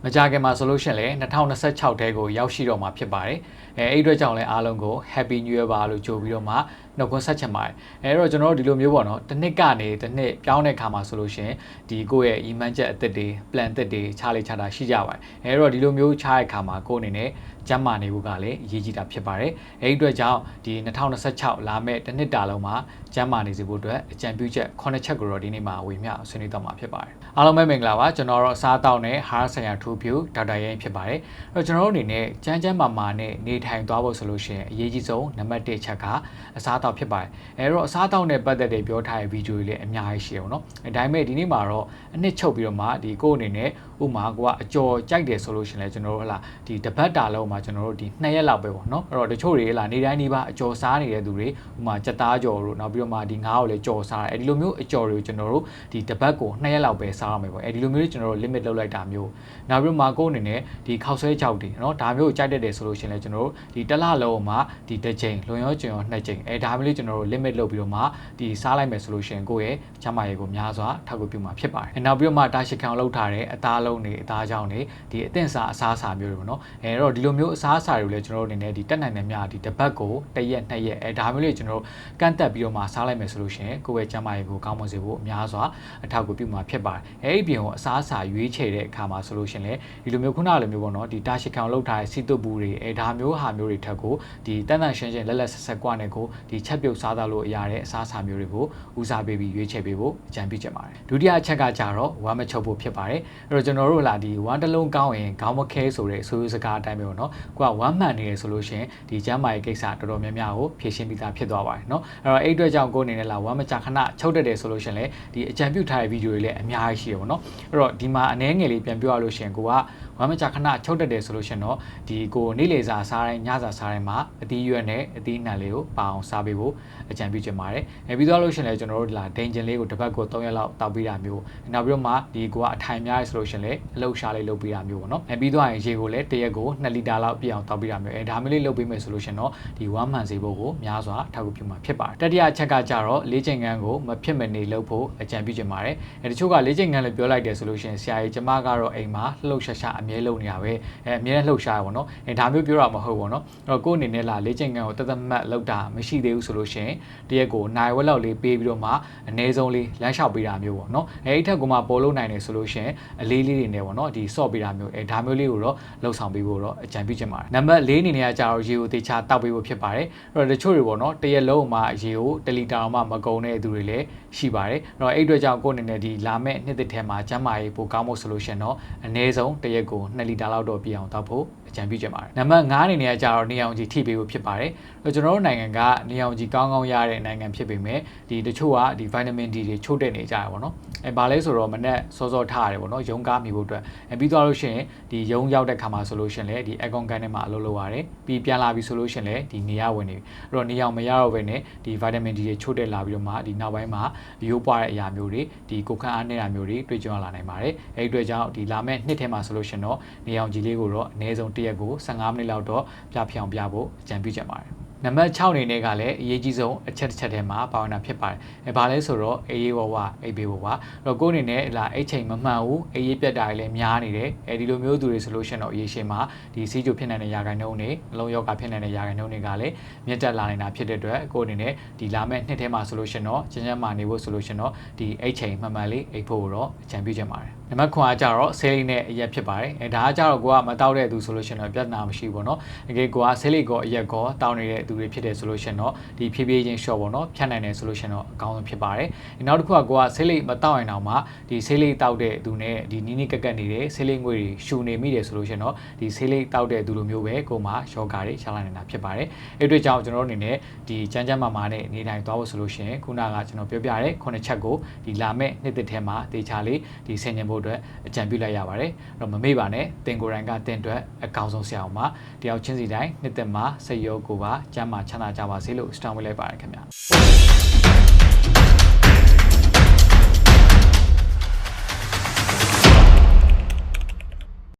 မကြခင်မှာဆိုလို့ရှိရင်လည်း2026တဲကိုရောက်ရှိတော့မှာဖြစ်ပါတယ်အဲ့အတွက်ကြောင့်လည်းအားလုံးကို Happy New Year ပါလို့ကြိုပြီးတော့မှနှုတ်ခွန်းဆက်ချင်ပါတယ်အဲ့တော့ကျွန်တော်တို့ဒီလိုမျိုးပေါ့နော်တစ်နှစ်ကနေတစ်နှစ်ပြောင်းတဲ့ခါမှာဆိုလို့ရှိရင်ဒီကိုယ့်ရဲ့ iman ချက်အသစ်တွေ plan အသစ်တွေချလိုက်ချတာရှိကြပါတယ်အဲ့တော့ဒီလိုမျိုးချတဲ့ခါမှာကိုယ့်အနေနဲ့ကျန်းမာနေဖို့ကလည်းအရေးကြီးတာဖြစ်ပါတယ်အဲ့ဒီအတွက်ကြောင့်ဒီ2026လာမဲ့တစ်နှစ်တာလုံးမှာကျန်းမာနေစေဖို့အတွက်အကြံပြုချက်9ချက်ကိုတော့ဒီနေ့မှာဝေမျှဆွေးနွေးတော့မှာဖြစ်ပါတယ်အားလုံးပဲမင်္ဂလာပါကျွန်တော်တော့အစားအသောက်နဲ့ဟာဆိုင်ရာထူးဖြူဒေါက်တာရဲဖြစ်ပါတယ်အဲ့တော့ကျွန်တော်တို့အနေနဲ့ကျန်းမာမာနဲ့နေထိုင်သွားဖို့ဆိုလို့ရှိရင်အရေးကြီးဆုံးနံပါတ်1ချက်ကအစားအသောက်ဖြစ်ပါတယ်အဲ့တော့အစားအသောက်နဲ့ပတ်သက်တဲ့ပြောထားတဲ့ဗီဒီယိုတွေလည်းအများကြီးရှိတယ်ပေါ့နော်အဲ့ဒါပေမဲ့ဒီနေ့မှာတော့အနှစ်ချုပ်ပြီးတော့မှဒီကိုယ့်အနေနဲ့ဥမာကအကျော်ကြိုက်တယ်ဆိုလို့ရှိရင်လည်းကျွန်တော်တို့ဟလာဒီတပတ်တာလုံးမှာကျွန်တော်တို့ဒီ2ရက်လောက်ပဲပေါ့နော်အဲ့တော့တချို့တွေဟလာနေတိုင်းဒီပါအကျော်စားနေတဲ့သူတွေဥမာကြက်သားကျော်တို့နောက်ပြီးတော့မှဒီငါးကိုလည်းကျော်စားတယ်အဲ့ဒီလိုမျိုးအကျော်တွေကိုကျွန်တော်တို့ဒီတပတ်ကို2ရက်လောက်ပဲစားရမယ်ပေါ့အဲ့ဒီလိုမျိုးကျွန်တော်တို့ limit လုပ်လိုက်တာမျိုးနောက်ပြီးတော့မှကိုယ့်အနေနဲ့ဒီခောက်ဆွဲကြောက်တွေနော်ဒါမျိုးကိုကြိုက်တတ်တယ်ဆိုလို့ရှိရင်လည်းကျွန်တော်တို့ဒီတစ်လလုံးမှာဒီတစ်ချိန်လွန်ရောကျွံရော2ချိန်အဲဒါမျိုးလေးကျွန်တော်တို့ limit လုပ်ပြီးတော့မှဒီစားလိုက်မယ်ဆိုလို့ရှိရင်ကိုယ့်ရဲ့ကျန်းမာရေးကိုများစွာထောက်ကူပြုမှာဖြစ်ပါတယ်နောက်ပြီးတော့မှတာရှည်ခံလောက်ထားတဲ့အသားလုံးတွေအသားကြောင်းတွေဒီအသင့်စားအစားအစာမျိုးတွေပေါ့နော်အဲတော့ဒီလိုမျိုးအစားအစာတွေကိုလည်းကျွန်တော်တို့အနေနဲ့ဒီတက်နိုင်တဲ့များဒီတစ်ပတ်ကို1ရက်2ရက်အဲဒါမျိုးလေးကျွန်တော်တို့ကန့်တက်ပြီးတော့မှစားလိုက်မယ်ဆိုလို့ရှိရင်ကိုယ့်ရဲ့ကျန်းမာရေးကိုကောင်းမွန်စေဖို့အများစွာအထောက်အကူပြုမှာဖြစ်ပါတယ်အဲဒီပြင်ကိုအစားအစာရွေးချယ်တဲ့အခါမှာဆိုလို့ရှိရင်လည်းဒီလိုမျိုးခုနလိုမျိုးပေါ့နော်ဒီတာရှည်ခံလောက်ထားတဲ့စီတုပ်ဘူးတွေအဲဒါမျိုးဟာမျိုးတွေထက်ကိုဒီတန်တန်ရှင်းရှင်းလက်လက်ဆက်ဆက်ကွာနဲ့ကိုဒီချက်ပြုတ်စားသားလို့ရတဲ့အစားအစာမျိုးတွေကိုဦးစားပေးပြီးရွေးချယ်ပေးဖို့အကြံပြုချင်ပါတယ်ဒုတိယအချက်ကကြတော့ဝမ်းမချုပ်ဖို့ဖြစ်ပါတယ်အဲ့တော့ကျွန်တော်တို့လာဒီဝမ်းတစ်လုံးကောင်းရင်ခေါင်းမခဲဆိုတဲ့အဆိုးစကားအတိုင်းပဲပေါ့နော်ကိုကဝမ်းမှန်နေတယ်ဆိုလို့ရှိရင်ဒီကျန်းမာရေးကိစ္စတော်တော်များများကိုဖြေရှင်းပြီးသားဖြစ်သွားပါတယ်နော်အဲ့တော့အဲ့အတွက်ကြောင့်ကိုအနေနဲ့လာဝမ်းမကြခဏချုပ်တတ်တယ်ဆိုလို့ရှိရင်လည်းဒီအကြံပြုထားတဲ့ဗီဒီယိုတွေလည်းအများကြီးရှိတယ်ပေါ့နော်အဲ့တော့ဒီမှာအနည်းငယ်လေးပြန်ပြောရလို့ရှိရင်ကိုကဝမ်းမကြခဏချုပ်တတ်တယ်ဆိုလို့ရှိရင်တော့ဒီကိုနေ့လေစာစားတိုင်းညစာစားတိုင်းမှာအသီးရွက်နဲ့အသီးနှံလေးကိုပအောင်စားပေးဖို့အကြံပြုချင်ပါတယ်ပြီးတော့လို့ရှိရင်လည်းကျွန်တော်တို့လာဒိန်ဂျင်လေးကိုတစ်ပတ်ကို3ရက်လောက်တောက်ပေးတာမျိုးနောက်ပြီးတော့မှဒီကိုကအထိုင်များရဆိုလို့ရှိရင်လည်းအလုပ်ရှားလေးလုပ်ပေးတာမျိုးပေါ့နော်ပြီးတော့ရင်ရေကိုလည်းတစ်ရက်ကို2လီတာလောက်ပြည့်အောင်တောက်ပေးတာမျိုးဒါမျိုးလေးလုပ်ပေးမယ်ဆိုလို့ရှိရင်တော့ဒီဝမ်းမှန်စေဖို့ကိုများစွာထောက်ကူပြုမှာဖြစ်ပါတယ်တတိယအချက်ကကြတော့လေ့ကျင့်ခန်းကိုမဖြစ်မနေလုပ်ဖို့အကြံပြုချင်ပါတယ်တချို့ကလေ့ကျင့်ခန်းလို့ပြောလိုက်တယ်ဆိုလို့ရှိရင်ဆရာကြီးကျမကတော့အိမ်မှာလှုပ်ရှားရှားအမြဲလုပ်နေတာပဲအမြဲလှုပ်ရှားရပါတော့ဒါမျိုးပြောတာမဟုတ်ပါတော့အဲ့တော့ကိုယ့်အနေနဲ့လေ့ကျင့်ခန်းကိုတသက်မှတ်လုပ်တာမရှိသေးဘူးဆိုလို့ရှိရင်တရက်ကိုနိုင်ဝက်လောက်လေးပေးပြီးတော့မှအနည်းဆုံးလေးလမ်းလျှောက်ပေးတာမျိုးပေါ့နော်အဲ့ထက်ကမှပေါ်လို့နိုင်တယ်ဆိုလို့ရှိရင်အလေးလေးတွေနဲ့ပေါ့နော်ဒီဆော့ပေးတာမျိုးဒါမျိုးလေးကိုတော့လှုပ်ဆောင်ပေးဖို့တော့အကြံပြုချင်ပါတယ်နံပါတ်4အနေနဲ့ကကြတော့ရေကိုတေချာတောက်ပေးဖို့ဖြစ်ပါတယ်အဲ့တော့တချို့တွေပေါ့နော်တရက်လုံးမှာရေကို1လီတာမှမကုန်တဲ့သူတွေလည်းရှိပါတယ်အဲ့တော့အဲ့အတွက်ကြောင့်ကိုယ့်အနေနဲ့ဒီလာမဲ့နှစ်သစ်ထဲမှာကျန်းမာရေးပိုကောင်းဖို့ဆိုလို့ရှိရင်တော့အနည်းဆုံးတရက်ကို2လီတာလောက်တော့ပြည့်အောင်တောက်ဖို့အကြံပြုချင်ပါတယ်နံပါတ်5အနေနဲ့ကကြတော့နေအောင်ကြီးထိပေးဖို့ဖြစ်ပါတယ်အဲ့တော့ကျွန်တော်တို့နိုင်ငံကနေအောင်ကြီးကောင်းကောင်းရတဲ့နိုင်ငံဖြစ်ပေမဲ့ဒီတချို့ကဒီ vitamin D တွေချို့တဲ့နေကြရပါတော့ဘာလဲဆိုတော့မနေ့စောစောထားရတယ်ပေါ့နော်ရုံးကားမိဖို့အတွက်ပြီးသွားလို့ရှိရင်ဒီရုံးရောက်တဲ့ခါမှာဆိုလို့ရှိရင်လည်းဒီ aircon ကန်ထဲမှာအလုပ်လုပ်ရတယ်ပြီးပြန်လာပြီဆိုလို့ရှိရင်လည်းဒီနေရဝင်နေပြီအဲ့တော့နေအောင်မရတော့ဘဲနဲ့ဒီ vitamin D တွေချို့တဲ့လာပြီးတော့မှဒီနောက်ပိုင်းမှာရိုးပွားတဲ့အရာမျိုးတွေဒီကိုခန့်အားနေတာမျိုးတွေတွေ့ကြုံလာနိုင်ပါတယ်အဲ့ဒီအတွက်ကြောင့်ဒီလာမဲ့နှစ်ထဲမှာဆိုလို့ရှိရင်တော့နေအောင်ကြီးလေးကိုတော့အနည်းဆုံးတစ်ရက်ကို15မိနစ်လောက်တော့ပြဖြောင်ပြဖို့အကြံပြုချင်ပါတယ်နံပါတ်6အနေနဲ့ကလည်းအရေးကြီးဆုံးအချက်တစ်ချက်ထဲမှာပါဝင်တာဖြစ်ပါတယ်ဘာလဲဆိုတော့အေးရေးဘဝအိပ်ပေးဘဝအဲ့တော့ကိုယ်အနေနဲ့အိတ်ချိန်မမှန်ဘူးအေးရေးပြတ်တာတွေလည်းများနေတယ်ဒီလိုမျိုးသူတွေဆိုလို့ရှိရင်တော့အရေးရှိမှာဒီစီးကျိုဖြစ်နိုင်တဲ့ရာခိုင်နှုန်းတွေအလုံးယောဂဖြစ်နိုင်တဲ့ရာခိုင်နှုန်းတွေကလည်းမြင့်တက်လာနေတာဖြစ်တဲ့အတွက်ကိုယ်အနေနဲ့ဒီလာမဲ့နှစ်ထဲမှာဆိုလို့ရှိရင်တော့ကျန်းကျန်းမာနေဖို့ဆိုလို့ရှိရင်တော့ဒီအိတ်ချိန်မှန်မှန်လေးအိပ်ဖို့တော့အကြံပြုချင်ပါတယ်နံပါတ်9ကကြတော့ဆေးလိပ်နဲ့အရက်ဖြစ်ပါတယ်ဒါကကြတော့ကိုကမတောက်တဲ့သူဆိုလို့ရှိရင်တော့ပြဿနာမရှိဘူးပေါ့နော်တကယ်ကိုကဆေးလိပ်ကောအရက်ကောတောက်နေတဲ့သူတွေဖြစ်တယ်ဆိုလို့ရှိရင်တော့ဒီဖြည်းဖြည်းချင်း short ပေါ့နော်ဖြတ်နိုင်တယ်ဆိုလို့ရှိရင်တော့အကောင်းဆုံးဖြစ်ပါတယ်နောက်တစ်ခုကကိုကဆေးလိပ်မတောက်ရင်တော့မှဒီဆေးလိပ်တောက်တဲ့သူနဲ့ဒီနီးနီးကက်ကက်နေတဲ့ဆေးလိပ်ငွေတွေရှူနေမိတယ်ဆိုလို့ရှိရင်တော့ဒီဆေးလိပ်တောက်တဲ့သူလိုမျိုးပဲကိုမှယောဂါတွေရှာလာနေတာဖြစ်ပါတယ်အဲ့အတွက်ကြောင့်ကျွန်တော်တို့အနေနဲ့ဒီကျန်းကျန်းမာမာနဲ့နေတိုင်းသွားဖို့ဆိုလို့ရှိရင်ခုနကကျွန်တော်ပြောပြတဲ့9ချက်ကိုဒီလာမဲ့နှစ်သက်ထဲမှာတေချာလေးဒီဆင်ញင်ဖို့အတွက်အကြံပြုလိုက်ရပါတယ်အဲ့တော့မမေ့ပါနဲ့တင်ကိုယ်တိုင်ကတင်အတွက်အကောင်းဆုံးဆရာအောင်ပါတယောက်ချင်းစီတိုင်းနှစ်သက်မှာစိတ်ရောကိုယ်ပါကျန်းမာချမ်းသာကြပါစေလို့စတောင်းပေးလိုက်ပါတယ်ခင်ဗျာ